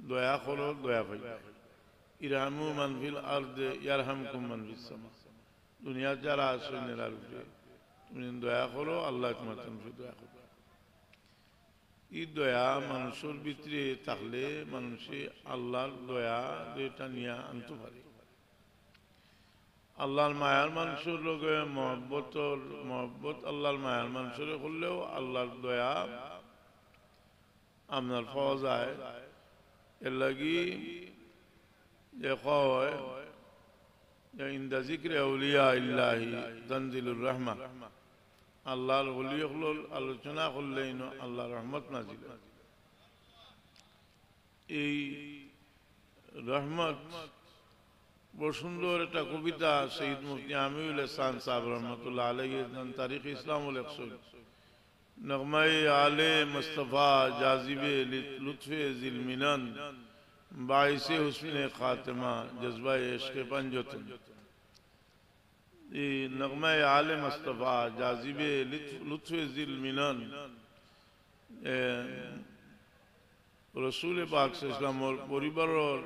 দয়া করো দয়া পাইবা ইরহামু মান ফিল আরদে ইয়ারহামকুম মান ফিস সামা দুনিয়ার যারা আছেন এর উপরে তুমি দয়া করো আল্লাহ তোমার দয়া করবে এই দয়া মানুষের ভিতরে থাকলে মানুষে আল্লাহর দয়া এটা নিয়ে আনতে পারে আল্লাহর মায়ার মানুষের লোকে মহব্বত আল্লাহর মায়ার মানুষের করলেও আল্লাহর দয়া আপনার পাওয়া যায় এর লাগি যে কয় ইনদা যিকরি আউলিয়া ইল্লাহি তানজিলুর রাহমা আল্লাহর ওলিগুলোর আলোচনা করলেই আল্লাহর রহমত নাজিল এই রহমত বড় সুন্দর একটা কবিতা শহীদ মুফতি আমিউল ইহসান সাহেব রহমতুল্লাহ আলাইহি তারিখ ইসলামুল ইকসুল নগমায়ে আলে মুস্তাফা জাজিবে লুৎফে জিলমিনান বাইসে হুসনে খাতেমা জজবায়ে ইশকে পঞ্জতন এই নগমায়ে আলে মুস্তাফা জাজিবে লুৎফে জিলমিনান রসুল পাক ইসলামর পরিবারের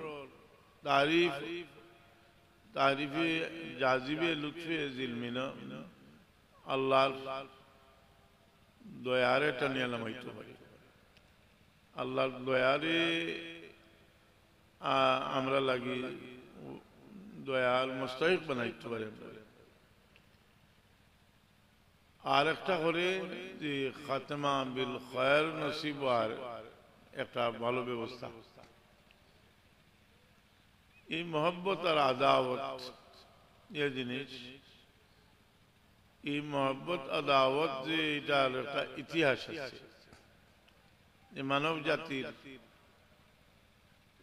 তারিফে জাজিবে লুৎফে জিলমিনা আল্লাহর দয়ারে টানিয়া নামাইতে পারি আল্লাহর দয়ারে আমরা লাগি দয়ার মুস্তাহিক বানাইতে পারি আর একটা করে যে খাতেমা বিল খায়র নসিব আর একটা ভালো ব্যবস্থা এই মহব্বত আর আদাওয়াত এই জিনিস এই মহব্বত আদাওয়াত যে এটার একটা ইতিহাস আছে যে মানব জাতির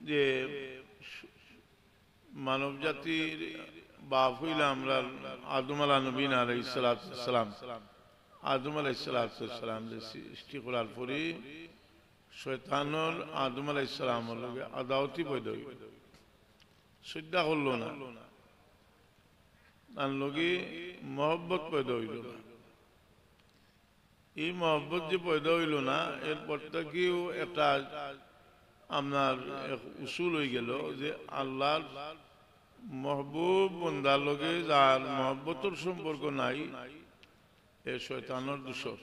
যে মানব জাতির বাপ হইলে আমরা আদম আলাইহিস নবীন আলাইহিস সালাম আদম আলাইহিস সালাম যে সৃষ্টি করার পরে শয়তানর আদম আলাইহিস সালামের লগে আদাওয়াতি পয়দা হইল শ্রদ্ধা করলো না তার লগে মহব্বত পয়দা হইল না এই মহব্বত যে পয়দা হইল না এরপর থেকেও একটা আপনার উসুল হয়ে গেল যে আল্লাহর মহবুব বন্দার লগে যার মহব্বতর সম্পর্ক নাই এ শয়তানের দূষর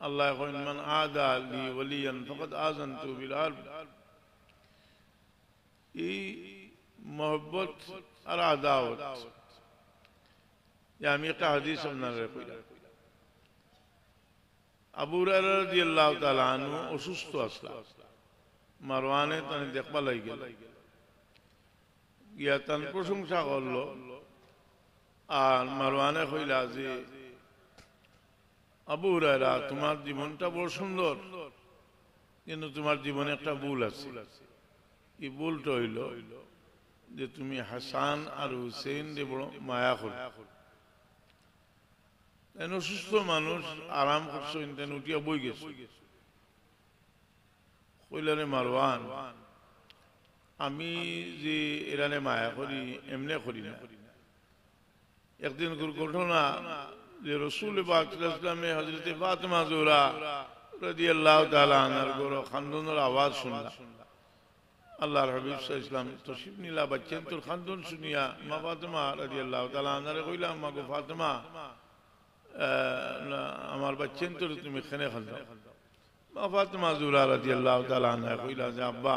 আল্লাহ কইন মান আদা লি ওয়ালিয়ান ফাকাদ আযানতু বিল হারব এই মহব্বত আর আদাওয়াত আমি একটা হাদিস আপনারা কইলাম আবু হুরায়রা রাদিয়াল্লাহু তাআলা আনহু অসুস্থ আসলা মারওয়ানে তানে দেখবা লাগি গেল গিয়া তান প্রশংসা করলো আর মারওয়ানে কইলা যে আবু হুরায়রা তোমার জীবনটা বড় সুন্দর কিন্তু তোমার জীবনে একটা ভুল আছে এই ভুলটা হইল যে তুমি হাসান আর হুসেন রে বড় মায়া করো অসুস্থ মানুষ আরাম করছো উঠিয়া বই গেছে কইলারে মারওয়ান আমি যে এরানে মায়া করি এমনি করি না একদিন ঘটনা যে রসুল পাক সাল্লাল্লাহু আলাইহি ওয়াসাল্লামে হযরতে ফাতেমা জোহরা রাদিয়াল্লাহু তাআলা আনহার গরো খান্দনের আওয়াজ শুনলা আল্লাহর হাবিব সাল্লাল্লাহু আলাইহি ওয়াসাল্লাম তশরিফ নিলা বাচ্চেন তোর খান্দন শুনিয়া মা ফাতেমা রাদিয়াল্লাহু তাআলা আনহারে কইলাম মা গো ফাতেমা আমার বাচ্চেন তোর তুমি খেনে খান্দাও মা ফাতেমা জোহরা রাদিয়াল্লাহু তাআলা আনহা কইলা যে আব্বা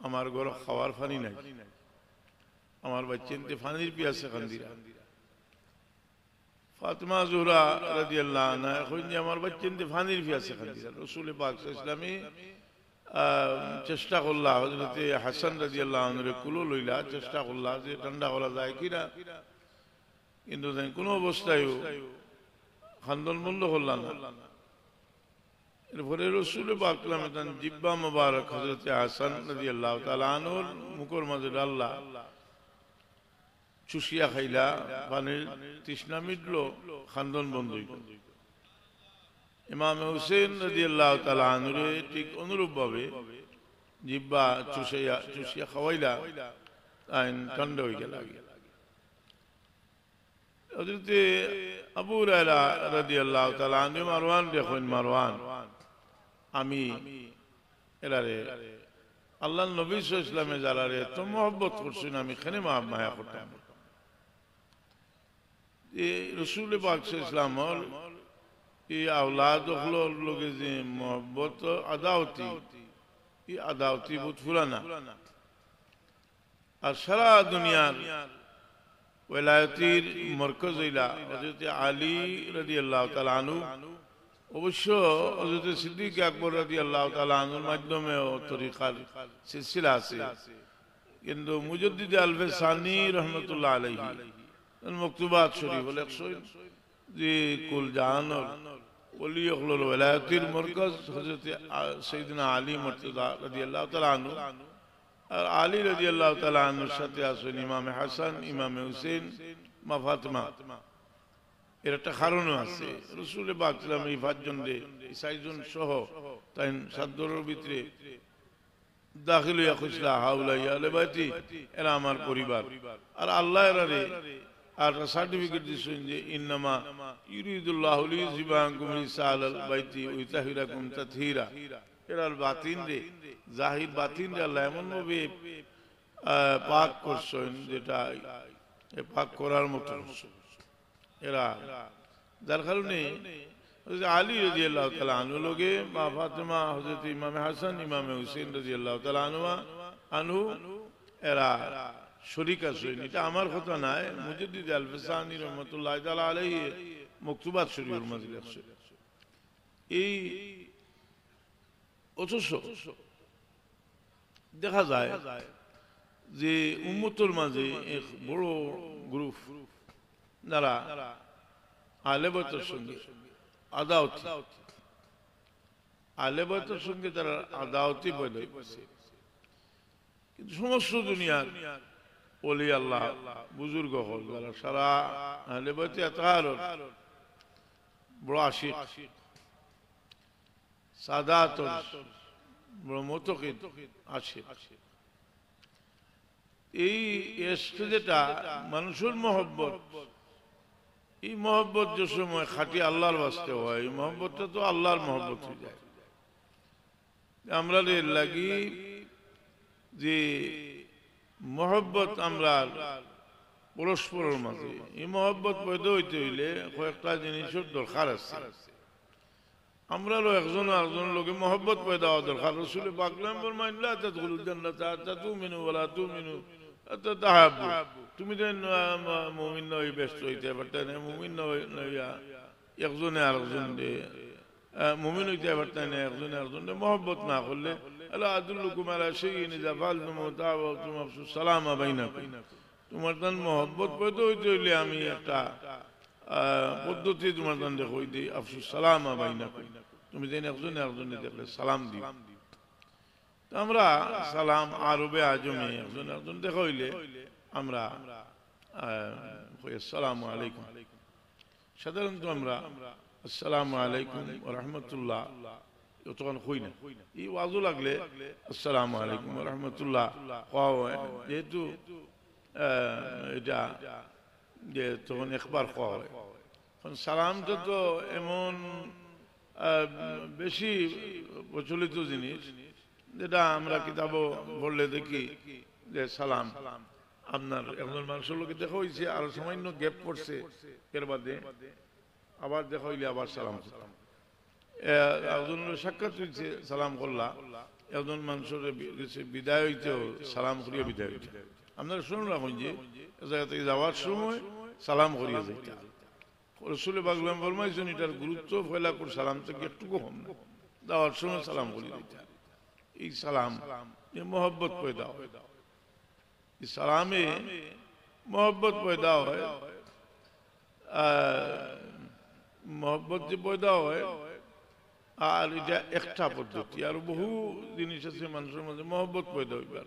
আমার ঘরে খাওয়ার পানি নাই আমার বাচ্চেনতে পানির পিয়াসে খান্দিরা ফাতেমা জোহরা রাদিয়াল্লাহু আনহা কইন যে আমার বাচ্চেনতে পানির পিয়াসে খান্দিরা রাসূল পাক সাল্লাল্লাহু আলাইহি ওয়াসাল্লাম চেষ্টা করলা হযরতে হাসান রাদিয়াল্লাহু আনহুর কুলো লইলা চেষ্টা করলা যে ঠান্ডা করা যায় কিনা কিন্তু কোনো অবস্থায় খান্দন বন্ধ করলাম না এরপরে রসুল পাক জিব্বা মুবারক হযরতে হাসান রাদিয়াল্লাহু তাআলা আনহুর মুখের মাঝে ডাল্লা চুষিয়া খাইলা পানির তৃষ্ণা মিটলো খান্দন বন্ধ হইল ইমাম হুসেন রাদিয়াল্লাহু তাআলা আনহুরে ঠিক অনুরূপ ভাবে জিব্বা চুষিয়া খাওয়াইলা আইন ঠান্ডা হয়ে গেল হযরতে আবু হুরায়রা রাদিয়াল্লাহু তাআলা আনহু মারওয়ান দেখুন মারওয়ান আমি এরারে আল্লাহ নবী সাল্লাল্লাহু আলাইহি ওয়াসাল্লামে যারা এত মহব্বত করছেন আমি এখানে মায়া করতাম এই রাসূল পাক সাল্লাল্লাহু আলাইহি ওয়াসাল্লাম এই আওলাদ হলোর লগে যে মহব্বত আদাওতি এই আদাওতি বহুত পুরানা আর সারা দুনিয়ার ওলায়তির মরকজ হইলা হযরত আলী রাদিয়াল্লাহু তাআলা আনহু অবশ্য হযরত সিদ্দিক আকবর রাদিয়াল্লাহু তাআলা আনহুর মাধ্যমে ও তরিকার সিলসিলা আছে কিন্তু মুজাদ্দিদ আল-ফাসানি রাহমাতুল্লাহ আলাইহি মকতুবাত শরীফ লেখছেন যে কুল জাহানের ওলি হলোর ওলায়তির মরকজ হযরত সাইয়েদনা আলী মুর্তজা রাদিয়াল্লাহু তাআলা আনহু আর আলী রাদিয়াল্লাহু তাআলা আনহুর সাথে আছেন ইমামে হাসান ইমামে হুসেন মা ফাতেমা এর একটা কারণও আছে রাসূল পাক সাল্লাল্লাহু আলাইহি ওয়াসাল্লাম এই পাঁচজন রে এই চারজন সহ তাই সাদরের ভিতরে দাখিল হইয়া খুশলা হাউলা ইয়া আলে বাইতি এরা আমার পরিবার আর আল্লাহ এরারে আর সার্টিফিকেট দিছেন যে ইন্নামা ইউরিদুল্লাহু লিইয়ুযহিবা আনকুম রিসালাল বাইতি ওয়া ইউতাহিরাকুম তাতহীরা এরার বাতিন রে জাহির বাতিন রে আল্লাহ এমন ভাবে পাক করছেন যেটা পাক করার মতো এরা যার কারণে আলী রাদিয়াল্লাহু তাআলা আনহু লগে মা ফাতেমা হযরত ইমামে হাসান ইমামে হুসেন রাদিয়াল্লাহু তাআলা আনহু এরা শরীক আছেন এটা আমার কথা নয় মুজাদ্দিদ আল-ফাসানি রাহমাতুল্লাহি তাআলা আলাইহি মকতুবাত শরীফের মধ্যে লেখছেন এই অথচ দেখা যায় যে উম্মতের মাঝে এক বড় গ্রুপ যারা আহলে বাইতের সঙ্গে আহলে সঙ্গে তারা আদাওয়াতি পয়দা হয়েছে কিন্তু সমস্ত দুনিয়ার ওলি আল্লাহ বুজুর্গ হল যারা সারা আহলে বাইতে আতাহারের বড় আশিক সাদাত বড় মুতাকিদ আশিক এই ইশক যেটা মানুষের মহব্বত এই মহব্বত যে সময় খাঁটি আল্লাহর বাস্তে হয় এই মহব্বতটা তো আল্লাহর মহব্বত হয়ে যায় আমরা লাগি যে মহব্বত আমরা পরস্পরের মাঝে এই মহব্বত পয়দা হইতে হইলে কয়েকটা জিনিসের দরকার আছে আমরাও একজন আরেকজন লোকে মহব্বত পয়দা হওয়া দরকার রাসূল পাক ফরমাইলেন লা তাদখুলুল জান্নাতা হাত্তা তুমিনু ওয়া লা তুমিনু হাত্তা তাহাব্বু তুমি তো মুমিন নই ব্যস্ত হইতে পারতে না মুমিন নইয়া একজনে আরেকজন মুমিন হইতে পারতে না একজনে আরেকজন মহব্বত না করলে আলা আদুল্লুকুম আলা শাইইন ইযা ফাআলতুম তাওয়াতুম আফসুস সালামা বাইনাকুম তোমার তান মহব্বত পয়দা হইতে হইলে আমি একটা পদ্ধতি তোমার তান দেখাই দিই আফসুস সালামা বাইনাকুম তুমি যেন একজনে আরেকজনে দেখলে সালাম দিও আমরা সালাম আরবে আজমে একজন একজন দেখা হইলে আমরা আসসালামু আলাইকুম সাধারণত আমরা আসসালামু আলাইকুম ওয়া রাহমাতুল্লাহ তখন কই না এই ওয়াজও লাগলে আসসালামু আলাইকুম ওয়া রাহমাতুল্লাহ যেহেতু এটা যে তখন একবার খাওয়া হয় কারণ সালামটা তো এমন বেশি প্রচলিত জিনিস যেটা আমরা কিতাবও পড়লে দেখি যে সালাম আপনার একজন মানুষের লোকে দেখা হয়েছে আর সামান্য গ্যাপ পড়ছে এর বাদে আবার দেখা হইলে আবার সালাম একজন সাক্ষাৎ হয়েছে সালাম করলা একজন মানুষের বিদায় হইতেও সালাম করিয়া বিদায় হইতে আপনারা শুনুন রাখুন যে জায়গা থেকে যাওয়ার সময় সালাম করিয়া যাইতে রাসূল পাক ফরমাইছেন এটার গুরুত্ব ফয়লা করে সালাম থেকে একটু কম না যাওয়ার সময় সালাম করিয়া দিতে এই সালাম মোহব্বত পয়দা হয় এই সালামে মোহব্বত পয়দা হয় মোহব্বত যে পয়দা হয় আর এটা একটা পদ্ধতি আর বহু জিনিস আছে মানুষের মাঝে মোহব্বত পয়দা হইবে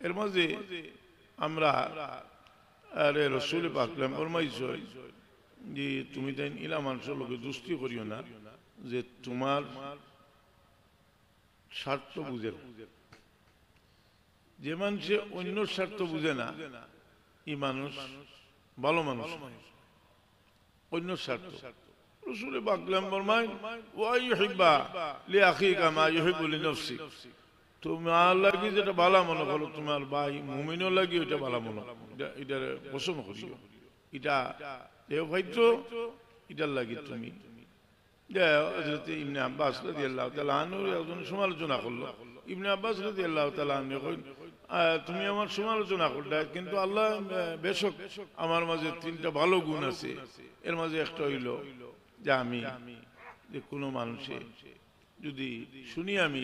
এর মাঝে আমরা আরে রাসূল পাক ফরমাইছেন যে তুমি তাই ইলা মানুষের লোকে দুস্তি করিও না যে তোমার স্বার্থ বুঝে যে মানুষে অন্য স্বার্থ বুঝে না এই মানুষ ভালো মানুষ অন্য স্বার্থ রাসূল পাক ফরমায় ওয়া ইউহিব্বা লিআখিকা মা ইউহিব্বু লিনাফসি তোমার লাগি যেটা ভালো মনে করো, তোমার ভাই মুমিনও লাগি ওইটা ভালো মনে করো, এটার পছন্দ করিও। এটা দেহ ভাইত্র এটার লাগি তুমি হযরত ইবনে আব্বাস রাদিয়াল্লাহু তাআলা আনহুর একজন সমালোচনা করলো। ইবনে আব্বাস রাদিয়াল্লাহু তাআলা আনহু কইন, তুমি আমার সমালোচনা করলে, কিন্তু আল্লাহ বেশক আমার মাঝে তিনটা ভালো গুণ আছে। এর মাঝে একটা হইল যে আমি যে কোনো মানুষে যদি শুনি আমি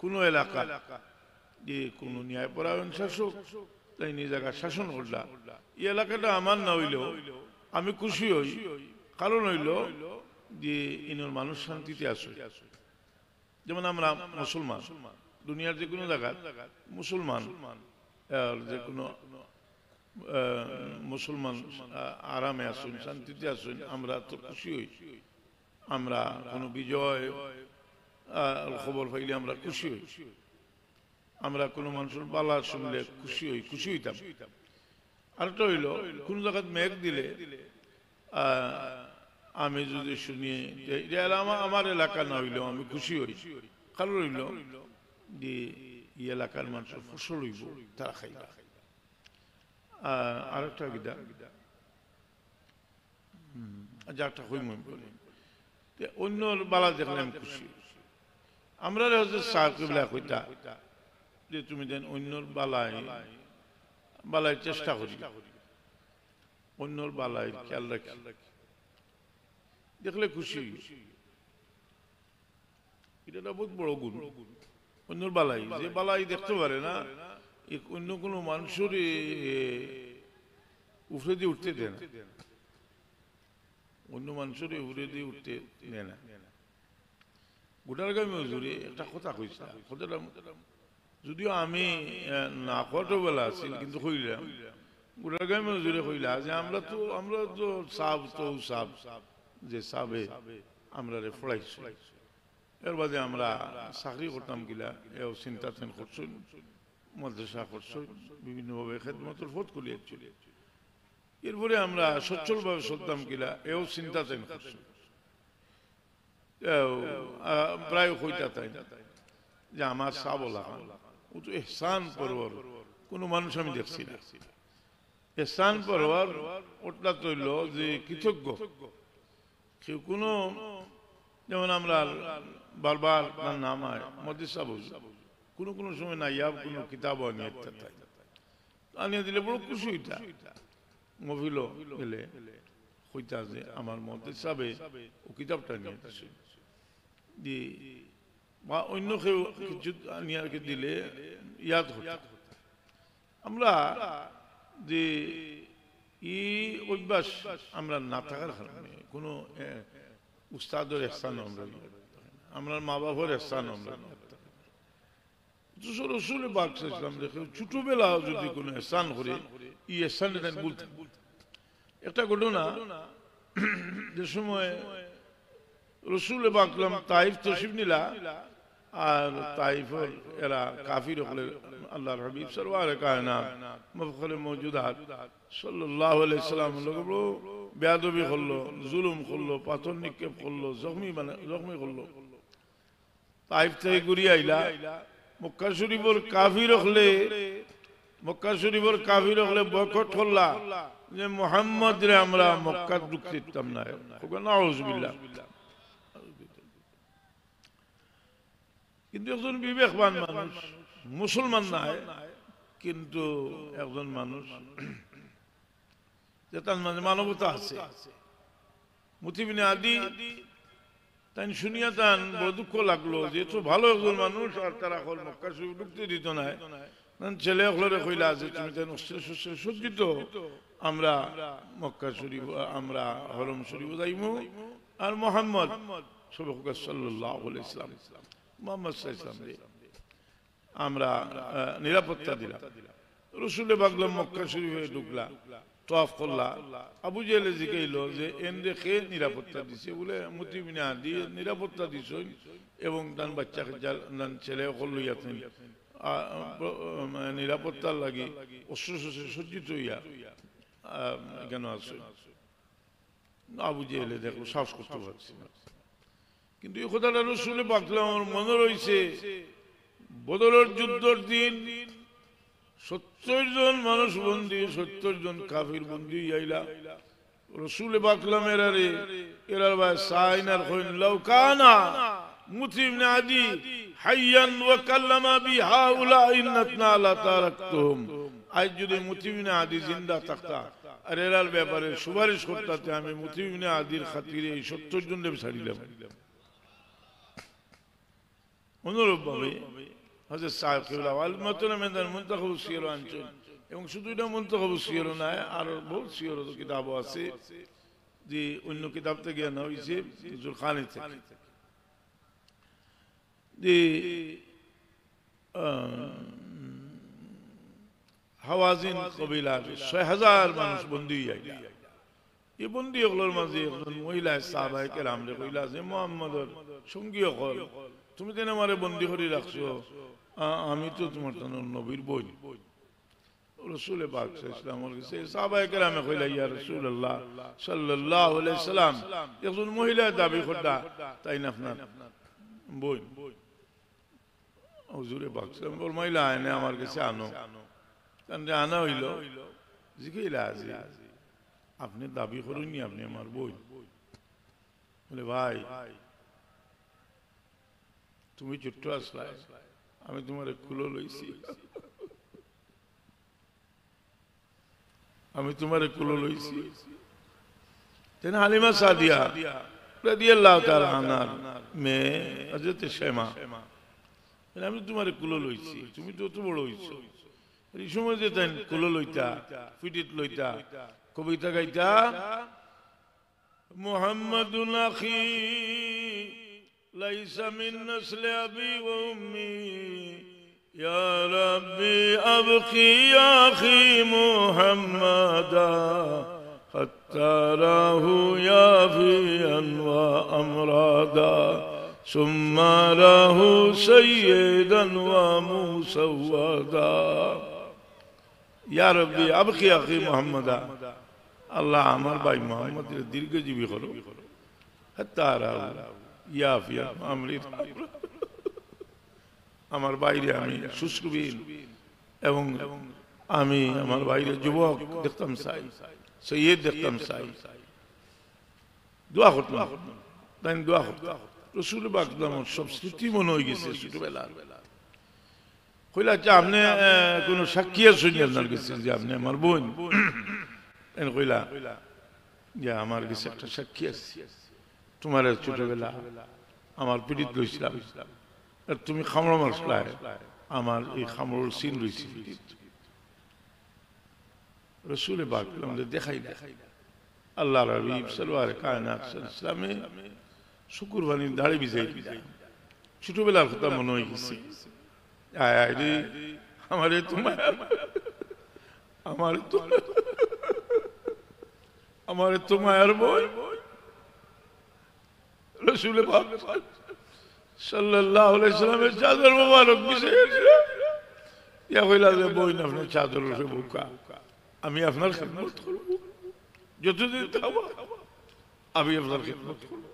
কোনো এলাকা যে কোনো ন্যায়পরায়ণ শাসক তাই নিজ জায়গায় শাসন করলা, এই এলাকাটা আমার না হইলেও আমি খুশি হই। কারণ হইল যে ইনোর মানুষ শান্তিতে আসে। যেমন আমরা মুসলমান, দুনিয়ার যে কোনো জায়গায় মুসলমান, যে কোনো মুসলমান আরামে আসুন, শান্তিতে আসুন, আমরা তো খুশি হই। আমরা কোনো বিজয় খবর পাইলে আমরা খুশি হই, আমরা কোনো মানুষের বালা শুনলে খুশি হই, খুশি হইতাম। আরেকটা হইল কোন জায়গায় মেঘ দিলে আমি যদি শুনি যে আমার এলাকা না হইলেও আমি খুশি হই। কারণ হইল যে এই এলাকার মানুষের ফসল হইব, তারা খাইবা। আরেকটা গিদা যারটা হইম বলে অন্যর বালা দেখলে আমি খুশি। আমরা হচ্ছে সাহেবলা কইতা যে তুমি দেন অন্যর বালাই চেষ্টা করি, অন্যর বালাই খেয়াল রাখি, দেখলে খুশি। এটা বহুত বড় গুণ, অন্যর বালাই। যে বালাই দেখতে পারে না, অন্য কোনো মানুষের উফরে দিয়ে উঠতে দেয় না, অন্য মানুষের উফরে দিয়ে উঠতে দেয় না। গোটার গামী হুজুরে একটা কথা কইছে, কথাটা যদিও আমি না ছোটবেলা আছি কিন্তু কইলাম, গোটার গামী হুজুরে কইলা যে আমরা তো সাব তো সাব যে সাবে আমরা রে ফড়াইছি, এর বাদে আমরা চাকরি করতাম কিলা, এও চিন্তা করছেন, মাদ্রাসা করছেন, বিভিন্নভাবে খেদমতের ফত করিয়েছিল। এরপরে আমরা সচ্ছলভাবে চলতাম কিলা, এও চিন্তা করছেন। প্রায় হইতা তাই যে আমার সাবলা ও তো এহসান পরওয়ার কোনো মানুষ আমি দেখছি না। এহসান পরওয়ার ওটা তৈল যে কৃতজ্ঞ কেউ কোনো, যেমন আমরা বারবার তার নাম হয় মধ্যে সাবুল, কোনো কোনো সময় না ইয়া কোনো কিতাব আনিয়ে দিলে বড় খুশি হইতা। মহিল গেলে হইতা যে আমার মধ্যে সাবে ও কিতাবটা নিয়ে যে বা অন্য কেউ কিছু নিয়ে দিলে ইয়াদ হতো। আমরা যে এই অভ্যাস আমরা না থাকার কারণে কোনো উস্তাদের এহসান আমরা মা বাবার এহসান আমরা রসুল পাক ইসলাম দেখে ছোটবেলা যদি কোনো এহসান করে এই এহসান বলতে। একটা ঘটনা, যে সময় রসুল বাকলাম তাইফ তশরিফ নিলা, আর তাইফের এরা কাফির হলে আল্লাহর হাবিব সরওয়ারে কায়নাত মফখরে মওজুদাত সাল্লাল্লাহু আলাইহি সাল্লাম লোক বেয়াদবি করলো, জুলুম করলো, পাথর নিক্ষেপ করলো, জখমি করলো। তাইফ থেকে ঘুরিয়ে আইলা মক্কা শরীফের কাফির হলে বয়কট করলা যে মুহাম্মদ রে আমরা মক্কা ঢুকতে দিতাম না। নাউজুবিল্লাহ। কিন্তু একজন বিবেকবান মানুষ, মুসলমান নাই কিন্তু একজন মানুষ যে তার মাঝে মানবতা আছে, মুতিবিনে আদি তাই শুনিয়া তান বড় দুঃখ লাগলো যে এত ভালো একজন মানুষ আর তারা হল মক্কা শরীফ ঢুকতে দিত না। ছেলে হলরে কইলা যে তুমি তাই অস্ত্র শস্ত্রে সজ্জিত, আমরা মক্কা শরীফ আমরা হরম শরীফ যাইমু, আর মুহাম্মদ সাল্লাল্লাহু আলাইহি ওয়াসাল্লাম মুহাম্মদ সাল্লাল্লাহু আলাইহি ওয়াসাল্লাম আমরা নিরাপত্তা দিলাম। রসুলে বাগলাম মক্কা শরীফে ঢুকলা, তওয়াফ করলা। আবু জেহেল জিজ্ঞাইল যে এন দেখে নিরাপত্তা দিছে বলে মুতিবিনে আদি নিরাপত্তা দিছ এবং তার বাচ্চাকে ছেলে লইয়াছেন নিরাপত্তার লাগি অস্ত্র শস্ত্রে সজ্জিত হইয়া কেন আছে। আবু জেহেলে দেখো সাহস করতে পারছি না, কিন্তু এই কথাটা রসুলে বাগলাম আমার মনে রয়েছে বদরের যুদ্ধের দিন 70 জন মানুষ বন্দী, 70 জন কাফির বন্দী আইলা রসুল বাকলাম এরার ভাই সাইনার কইন লাউ কানা মুতি ইবনে আদি হাইয়ান ওয়া কাল্লামা বি হাউলা ইন্নাতনা লা তারাকতুহুম। আজ যদি মুতি ইবনে আদি জিন্দা থাকতা আর এরার ব্যাপারে সুপারিশ করতে আমি মুতি ইবনে আদির খাতিরে এই 70 জনকে ছাড়িলাম। অনুরূপ ভাবে হযরত সাহেব কিবলা ওয়াল মুতানামিদান মুনতাখাব সিয়র আনছেন, এবং শুধু এটা মুনতাখাব সিয়র নয়, আর বহুত সিয়র কিতাবও আছে যে অন্য কিতাব থেকে না হয়েছে জুলখানি থেকে, যে হাওয়াজিন কবিলা 6000 মানুষ বন্দী আইলা। এই বন্দী হলোর মাঝে একজন মহিলা সাহাবায়ে কেরাম রে কইলা যে মুহাম্মদের সঙ্গী হল, তুমি কেন আমারে বন্দী করে রাখছো? আমি তো তোমার নবীর বই। রাসূল পাক সাল্লাল্লাহু আলাইহি ওয়াসাল্লাম সাহাবায়ে কেরামে কইলা ইয়া রাসূলুল্লাহ সাল্লাল্লাহু আলাইহি ওয়াসাল্লাম, একজন মহিলা দাবি করতা তাই না আপনার বই। হুজুরে পাক সাল্লাল্লাহু বল মহিলা এনে আমার কাছে আনো। কারণ আনা হইল জিজ্ঞাসা আছে আপনি দাবি করুননি আপনি আমার বই। বলে ভাই তুমি ছোট্ট আসলা, আমি তোমার কুলো লইছি, আমি তোমার কুলো লইছি। তেন হালিমা সাদিয়া রাদিয়াল্লাহু তাআলা আনহার মেয়ে হযরত শামা, আমি তোমার কুলো লইছি, তুমি তো অত বড় হইছো। এই সময় যে তাই কুলো লইতা পিটিত লইতা কবিতা গাইতা মুহাম্মাদুন আখি লাইসা মিন নসলি আবি ওয়া উম্মি ইয়া রাব্বি আবকি আখি মুহাম্মাদা হাত্তা রাহু ইয়াফিয়ান ওয়া আমরাদা সুম্মা রাহু সাইয়্যিদান ওয়া মুসাওয়াদা। ইয়া রাব্বি আবকি আখি মুহাম্মাদা, আল্লাহ আমার ভাই মুহাম্মদের দীর্ঘজীবী করো। হাত্তা রাহু ইয়াফিয়ান আমরাদা, আমার বাইরে আমি শুশ্রূষীন এবং আমি আমার বাইরে যুবক দেখতাম চাই, সৈয়দ দেখতাম চাই। দোয়া করতাম, তাই দোয়া করতাম। রসুল বাকলাম সব স্মৃতি মনে হয়ে গেছে ছোটবেলার। কইলা আচ্ছা আপনি কোন সাক্ষী আছেন আপনার কাছে যে আপনি আমার বোন? কইলা যে আমার কাছে একটা সাক্ষী আছে, তোমার ছোটবেলা আমার পীড়িত লইছিলাম, তুমি খামড়া মারছিলা, আমার এই খামড়ের সিন রয়েছে। রসুলে বাকলাম দেখাই আল্লাহ হাবিব সাল্লাল্লাহু আলাইহি ওয়াসাল্লামে শুকুরবানির দাড়ি ভিজাই ছোটবেলার কথা মনে হয়ে গেছে। আমারে তোমার আমারে তোমার বই রসুলে পাক সাল্লাল্লাহু আলাইহি ওয়াসাল্লামের চাদর মোবারক ভিজাই ইয়া কইলা যে বই না আপনার চাদর রসে বুকা, আমি আপনার খিদমত করব, যতদিন থাকব আমি আপনার খিদমত করব।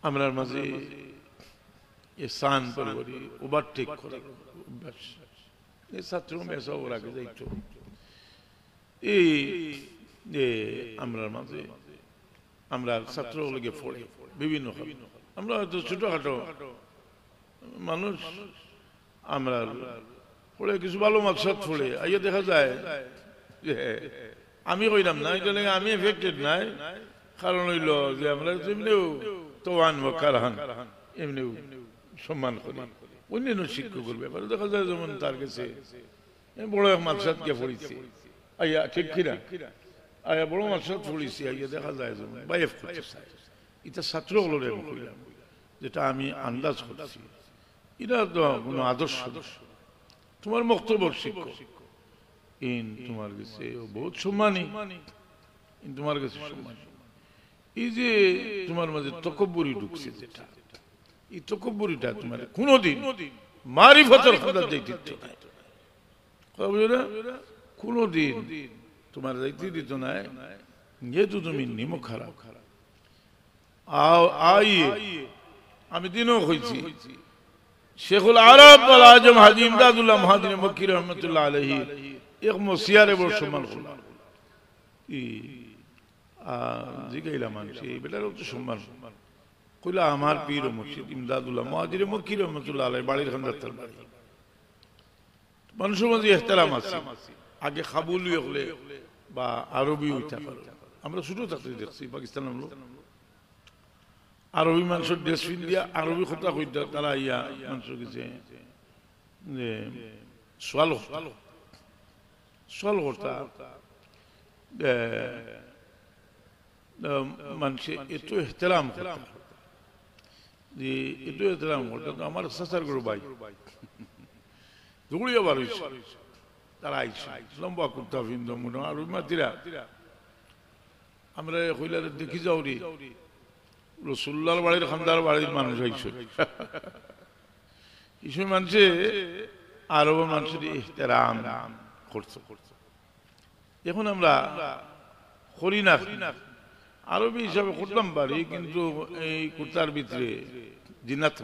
আমরার মাঝে এহসান পরবরি ওভারটেক করা অভ্যাস, এই ছাত্র মেসা ওর আগে যাইতো। এই যে আমরার মাঝে আমরা ছাত্র লেগে পড়ে বিভিন্ন আমরা হয়তো ছোটখাটো মানুষ, আমরা পড়ে কিছু ভালো মাকসাদ পড়ে আইয়া দেখা যায় যে আমি কইলাম না এটা লেগে আমি এফেক্টেড নাই, কারণ হইল যে আমরা এমনিও তোয়ান ও কারহান এমনিও সম্মান করি। অন্যান্য শিক্ষকের ব্যাপারে দেখা যায় যেমন তার কাছে বড় এক মাকসাদ কে পড়িছে আইয়া ঠিক কিনা আইয়া বড় মাকসাদ পড়িছি আইয়া দেখা যায় যেমন বাইফ করছে। এটা ছাত্র হলো এমন কইলাম যেটা আমি আন্দাজ করছি, এটা তো কোনো আদর্শ। তোমার বক্তব্য শিক্ষক ইন তোমার কাছে বহুত সম্মানী, তোমার কাছে সম্মানী। এই যে তোমার মাঝে তকব্বুরি ঢুকছে, যেটা এই তকব্বুরিটা তোমার কোনোদিন মারিফতের খাতার যাইতে দিত না, কোনোদিন তোমার যাইতে দিত না। যেহেতু তুমি নিমক খারাপ আইয়ে আমি দিনও হয়েছি শেখুল আরব ওয়াল আজম হাজী ইমদাদুল্লাহ মুহাজির মক্কি রহমাতুল্লাহ আলাইহি এক মসিয়ারে বড় সম্মান করলাম ই জিগাইলাম মানুষ এই বেটার তো সম্মান কইলা আমার পীর ও মুর্শিদ ইমদাদুল্লাহ মুহাজির মক্কি রহমাতুল্লাহ আলাইহি বাড়ির খান্দার বাড়ি মানুষের মধ্যে ইহতিরাম আছে আগে কাবুলি হলে বা আরবি হইতে পারে আমরা ছোট থাকতে দেখছি পাকিস্তান লোক আরবি মানুষের ড্রেস দিয়া আরবি কথা কইতা তারা ইয়া মানুষ গেছে যে সোয়াল করতা মানুষে এত ইহতিরাম করতা যে এত ইহতিরাম করতা তো আমার সাসার গুরু ভাই দৌড়িয়ে বার হয়েছে তারা আইসা লম্বা কুর্তা ভিন্দ মনে আর মাতিরা আমরা কইলারে দেখি যাও রে রসুল্লাহর বাড়ির খান্দার বাড়ির মানুষ আইসো কিছু মানুষে আরো মানুষের ইহতিরাম করছো এখন আমরা করি না আরবি হিসাবে করতাম পারি কিন্তু এই কুর্তার ভিতরে জিনাত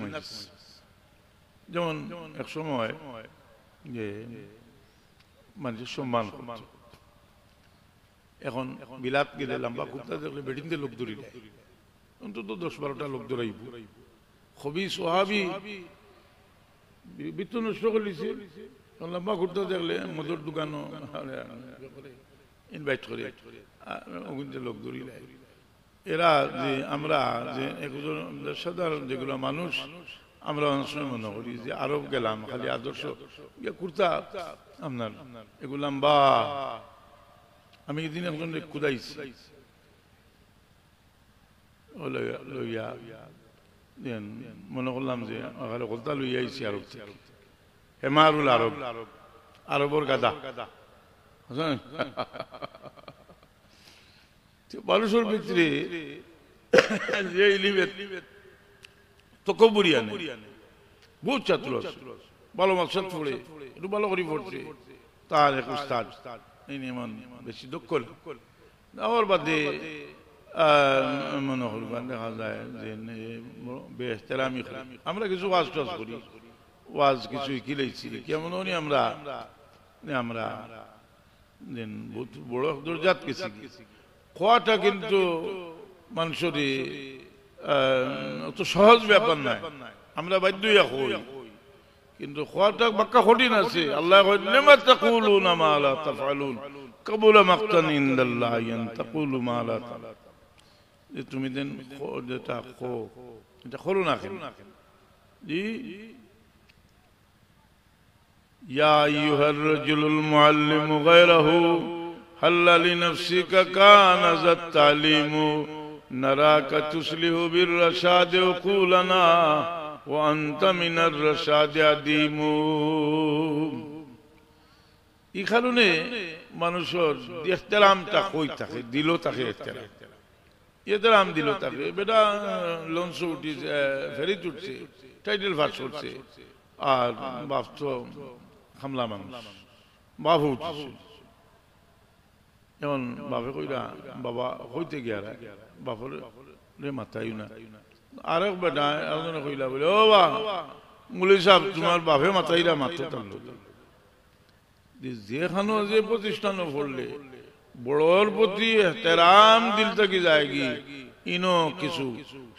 যেমন এক সময় যে মানুষের সম্মান এখন বিলাত গেলে লম্বা কুর্তা দেখলে বেডিংতে লোক দৌড়ি দেয় অন্তত 10-12টা লোক দৌড়াইব খুবই সোহাবি বৃত্ত নষ্ট করেছে লম্বা কুর্তা দেখলে মধুর দোকানও ইনভাইট করে লোক দৌড়ি দেয় এরা যে আমরা যে একজন সাধারণ যেগুলো মানুষ আমরা অনেক সময় মনে করি যে আরব গেলাম খালি আদর্শ কুর্তা আপনার এগুলাম বা আমি এদিন একজন কুদাইছি লইয়া মনে করলাম যে কলতা লইয়া আইছি আরব হেমারুল আরব আরবর গাদা মানুষের ভিতরে যে তকবুরিয়া নেই বহুত ছাত্র আছে ভালো মাকসাদ পড়ে একটু ভালো করে পড়ছে তার এক উস্তাদ এমন বেশি দক্ষ ওর বাদে মনে হল দেখা যায় যে বেহতেরামি আমরা কিছু ওয়াজ টাজ করি ওয়াজ কিছু কিলেছি কেমন আমরা আমরা বহুত বড় দরজাত গেছি খোয়াটা কিন্তু মানুষের অত সহজ ব্যাপার নাই আমরা বাধ্য হই কিন্তু খোয়াটা বাক্কা কঠিন আছে আল্লাহ লিমা তাকুলুনা মা লা তাফআলুন কাবুলা মাকতান ইনদাল্লাহ আন তাকুলু মা লা যে তুমি দেন যেটা খো এটা করো না কেন জি ইয়া আইয়ুহার রাজুলুল মুআল্লিমু গায়রাহু হাল্লা লিনাফসিকা কানা যাত তালিমু নারাকা তুসলিহু বিররাশাদ উকুলানা ওয়া আনতা মিনার রাশাদ আদিমু এই কারণে মানুষের ইহতিরামটা কই থাকে দিল থাকে ইহতিরাম দিল থাকে বেটা লঞ্চ উঠিছে ফেরি উঠছে টাইটেল ফার্স্ট করছে আর বাপ তো হামলা মানুষ বাবু উঠছে এখন বাপে কইরা বাবা হইতে গিয়া বাপর রে মাথাই না আরেক বেটা একজনে কইলা বলে ও বা মুলি সাহেব তোমার বাপে মাথাইরা মাত্র টানলো যেখানো যে প্রতিষ্ঠানও পড়লে বড়র প্রতি এহতেরাম দিল থেকে যায়গি ইনো কিছু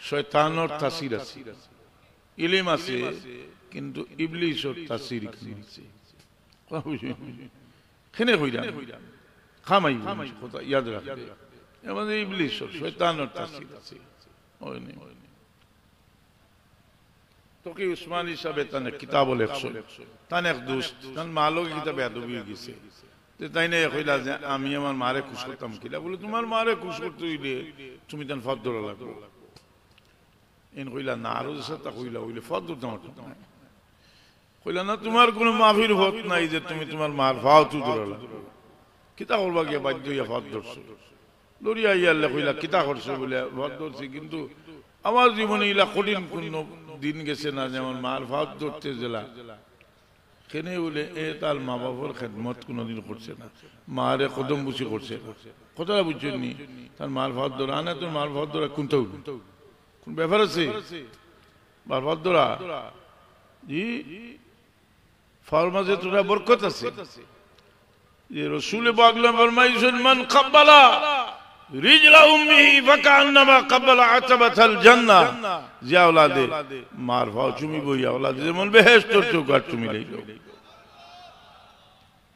শয়তানের তাসির আছে ইলম আছে কিন্তু ইবলিসের তাসির আছে খেনে হইরা খামাই কথা ইয়াদ রাখবে আমাদের ইবলিসের শয়তানের তাসির আছে ওই নেই তোকে উসমানী সাহেব তানে কিতাব লেখছো তান এক দোস্ত তান মালক কিতাবে আদবি গেছে তাই না কইলা যে আমি আমার মারে খুশ করতাম কিলা বলে তোমার মারে খুশ করতে হইলে তুমি তান ফদ ধরা লাগবে এন কইলা না আরো সাথে কইলা হইলে ফদ ধরতে কইলা না তোমার কোনো মাফির হত নাই যে তুমি তোমার মার ফাও তু ধরা লাগবে কিতা করবা গিয়ে বাধ্য হইয়া ফদ ধরছো লড়িয়া ইয়াল্লে কইলা কিতা করছো বলে ফদ ধরছি কিন্তু আমার জীবনে ইলা কঠিন কোন দিন গেছে না যেমন মার ফাও ধরতে জেলা কেনে বলে এ তার মা বাবার খেদমত কোনোদিন করছে না মারে কদম বুঝি করছে না কথাটা বুঝছেন নি তার মার ভাত ধরা আনা তোর মার ভাত ধরা কোনটা কোন ব্যাপার আছে বারবার দোরা জি ফরমাজে তোরা বরকত আছে যে রাসূল পাকলে ফরমাইছেন মান কাব্বালা রিজলা উম্মিহি ফাকান্নামা কাব্বালা আতাবাতাল জান্নাহ যে আওলাদে মারফা চুমি বই আওলাদে যেমন বেহেশতের চৌকাট চুমি লইলো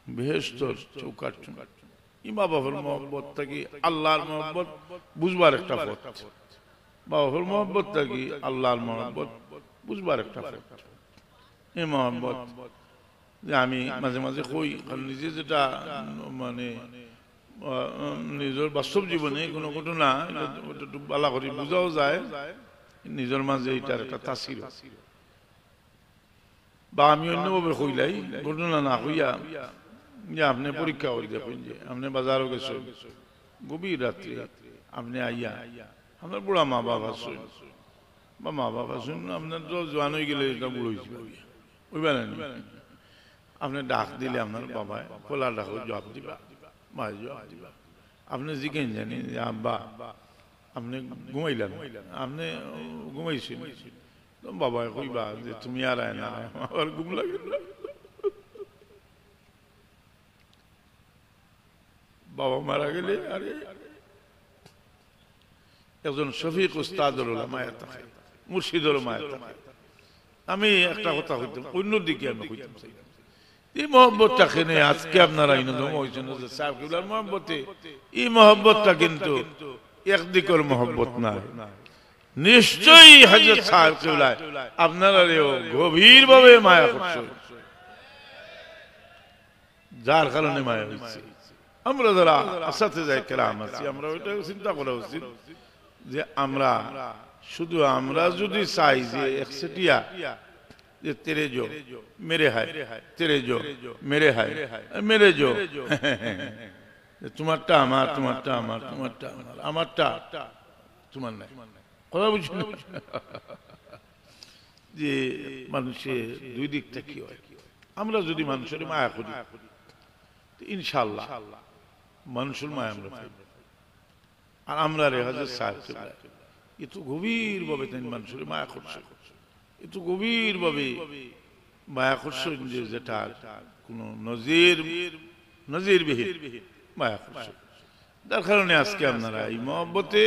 বেহেশতের চৌকাট চুমি মা বাবার মহব্বত থাকি আল্লাহর মহব্বত বুঝবার একটা পথ বাবার মহব্বত থাকি আল্লাহর মহব্বত বুঝবার একটা পথ এই মহব্বত যে আমি মাঝে মাঝে কই কারণ নিজে যেটা মানে নিজের বাস্তব জীবনে কোনো ঘটনা একটু বালা করে বোঝাও যায় নিজের মাঝে এটার একটা তাসির বা আমি অন্যভাবে কইলাই ঘটনা না কইয়া যে আপনি পরীক্ষা করে দেখুন যে আপনি বাজারও গেছেন গভীর রাত্রি আপনি আইয়া আপনার বুড়া মা বাবা শুন বা মা বাবা শুন আপনার তো জোয়ান হয়ে গেলে এটা বুড়ো হয়েছে বুঝবেন আপনি ডাক দিলে আপনার বাবায় খোলা ডাকো জবাব দিবা মা জবাব দিবা আপনি জিজ্ঞেন জানি যে আব্বা আপনি ঘুমাইলেন আপনি ঘুমাইছেন বাবা কইবা যে তুমি আর আয় না আমার ঘুম লাগে বাবা মারা গেলে আরে একজন শফিক উস্তাদের মায়ের থাকে মুর্শিদের মায়ের থাকে আমি একটা কথা কইতাম অন্যদিকে আমি কইতাম এই মহব্বতটাকে নিয়ে আজকে আপনারা ইনদম হয়েছেন যে সাহেবুল্লাহর মহব্বতে এই মহব্বতটা কিন্তু একদিকের মহব্বত না নিশ্চয়ই হযরত সাহেবুল্লাহ আপনারা গভীর ভাবে মায়া করছেন যার কারণে মায়া হচ্ছে আমরা যারা আসাতে যাই কেরাম আছি আমরা ওইটা চিন্তা করা উচিত যে আমরা শুধু আমরা যদি চাই যে একসেটিয়া যে তেরে জো মেরে হায় তেরে জো মেরে হায় মেরে জো তোমারটা আমার তোমারটা আমার তোমারটা আমার আমারটা তোমার নাই কথা বুঝছি যে মানুষের দুই দিকটা কি হয় আমরা যদি মানুষের মায়া করি ইনশাআল্লাহ মানুষের মায়া আমরা পাই আর আমরা হযরত সাহেব এত গভীর ভাবে তিনি মানুষের মায়া করছে এত গভীর ভাবে মায়া করছেন যে যেটা কোনো নজির বিহীন মায়া করছে যার কারণে আজকে আপনারা এই মহব্বতে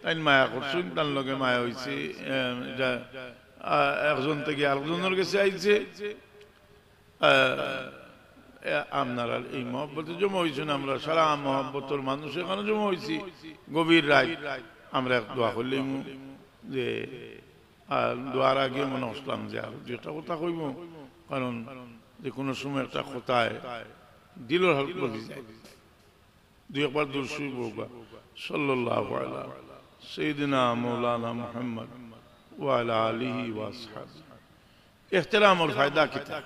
তাই মায়া করছেন তার লগে মায়া হয়েছে একজন থেকে আরেকজনের কাছে আইছে আপনারা এই মহব্বতে জমা হয়েছেন আমরা সারা মহব্বতের মানুষ এখানে জমা হয়েছি গভীর রাত আমরা দোয়া করলাম যে দোয়ার আগে মনে আসলাম যে আর যেটা কথা কইব কারণ যে কোনো সময় একটা কথায় দিলের হাল বলি যায় দুই একবার দূর শুই বলবা সাল্লাল্লাহু আলা সাইয়্যিদিনা মাওলানা মুহাম্মদ ওয়া আলা আলিহি ওয়া আসহাবিহি ইহতিরাম আর ফায়দা কিতা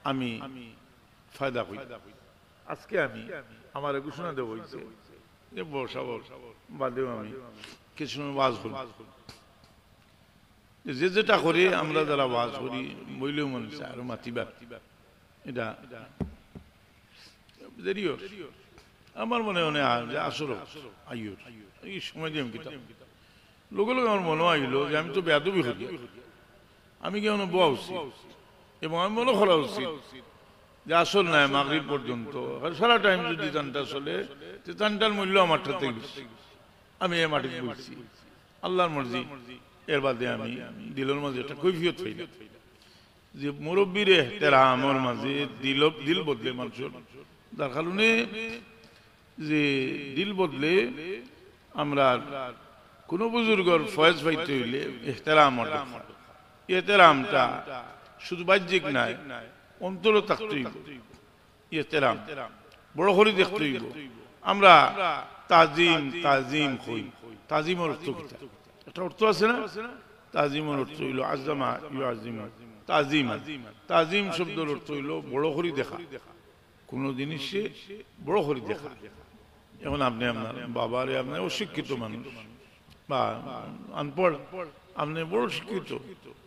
আমি ফায়দা কই আজকে আমি আমার ঘোষণা দেব হইছে যে বর্ষাবর বাদেও আমি কিছু ওয়াজ করি যে যেটা করি আমরা যারা ওয়াজ করি বইলেও মনে চায় আরো মাতিবা এটা দেরিও আমার মনে মনে যে আসর আইয়ুর এই সময় দিয়ে আমি কিতাব লোকে লোকে আমার মনে আইল যে আমি তো বেয়াদবি করি আমি কেমন বোয়া উচিত এবং আমি মনে করা উচিত যে আসল নাই মাগরিব পর্যন্ত সারা টাইম যদি টানটা চলে টানটার মূল্য আমার সাথে বেশি আমি এই মাটিতে বলছি আল্লাহর মর্জি এর বাদে আমি দিলের মাঝে একটা কৈফিয়ত পাই যে মুরব্বীর ইহতিরামের মাঝে দিল বদলে মানুষের যার কারণে যে দিল বদলে আমরা কোন বুজুর্গর ফয়েজ পাইতে হইলে ইহতিরাম ইহতিরামটা শুধু বাহ্যিক নাই অন্তরে থাকতে হইব ইহতিরাম বড় করে দেখতে হইব আমরা তাজিম তাজিম কই তাজিমের অর্থ কি একটা অর্থ আছে না তাজিমের অর্থ হইল আযমা ইউআযিমু তাজিম তাজিম শব্দের অর্থ হইল বড় করে দেখা কোন জিনিসে বড় করে দেখা এখন আপনি আপনার বাবারে আপনার অশিক্ষিত মানুষ বা আনপড় আপনি বড় শিক্ষিত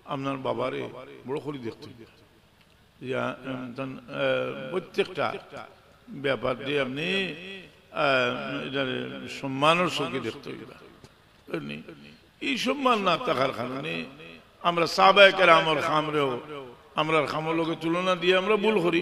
আপনার বাবারে বড় করে দেখতে প্রত্যেকটা ব্যাপার দিয়ে আপনি সম্মানের চোখে দেখতে হইবা এই সম্মান না থাকার কারণে আমরা সাহাবায়ে কেরামের খামরেও আমরা খামর লোকের তুলনা দিয়ে আমরা ভুল করি